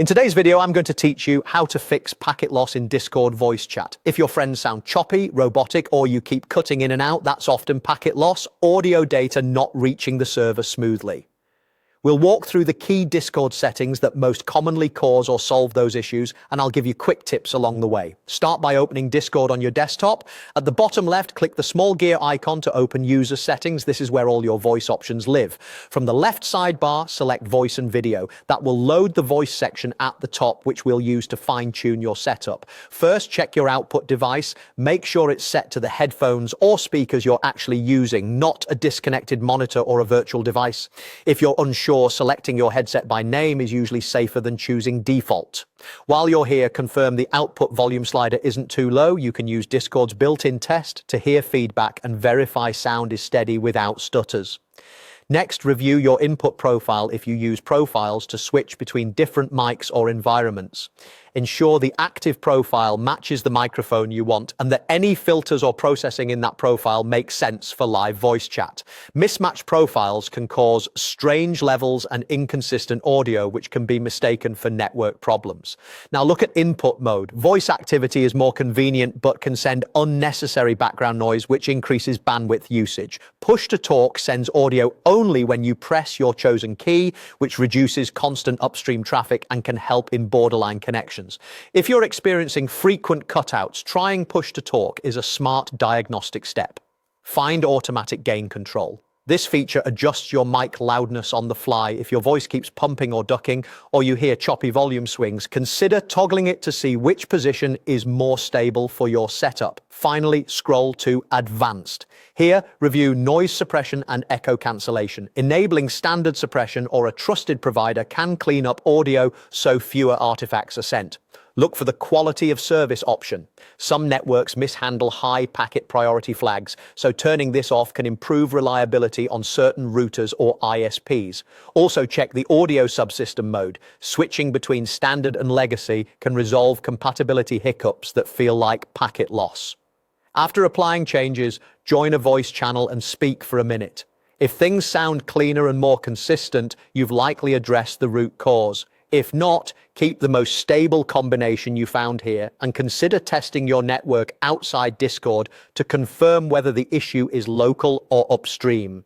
In today's video, I'm going to teach you how to fix packet loss in Discord voice chat. If your friends sound choppy, robotic, or you keep cutting in and out, that's often packet loss, audio data not reaching the server smoothly. We'll walk through the key Discord settings that most commonly cause or solve those issues, and I'll give you quick tips along the way. Start by opening Discord on your desktop. At the bottom left, click the small gear icon to open user settings. This is where all your voice options live. From the left sidebar, select voice and video. That will load the voice section at the top, which we'll use to fine-tune your setup. First, check your output device. Make sure it's set to the headphones or speakers you're actually using, not a disconnected monitor or a virtual device. If you're unsure, selecting your headset by name is usually safer than choosing default. While you're here, confirm the output volume slider isn't too low. You can use Discord's built-in test to hear feedback and verify sound is steady without stutters. Next, review your input profile if you use profiles to switch between different mics or environments. Ensure the active profile matches the microphone you want and that any filters or processing in that profile make sense for live voice chat. Mismatched profiles can cause strange levels and inconsistent audio, which can be mistaken for network problems. Now look at input mode. Voice activity is more convenient but can send unnecessary background noise, which increases bandwidth usage. Push to talk sends audio only when you press your chosen key, which reduces constant upstream traffic and can help in borderline connections. If you're experiencing frequent cutouts, trying push to talk is a smart diagnostic step. Find automatic gain control. This feature adjusts your mic loudness on the fly. If your voice keeps pumping or ducking, or you hear choppy volume swings, consider toggling it to see which position is more stable for your setup. Finally, scroll to Advanced. Here, review noise suppression and echo cancellation. Enabling standard suppression or a trusted provider can clean up audio so fewer artifacts are sent. Look for the quality of service option. Some networks mishandle high packet priority flags, so turning this off can improve reliability on certain routers or ISPs. Also check the audio subsystem mode. Switching between standard and legacy can resolve compatibility hiccups that feel like packet loss. After applying changes, join a voice channel and speak for a minute. If things sound cleaner and more consistent, you've likely addressed the root cause. If not, keep the most stable combination you found here and consider testing your network outside Discord to confirm whether the issue is local or upstream.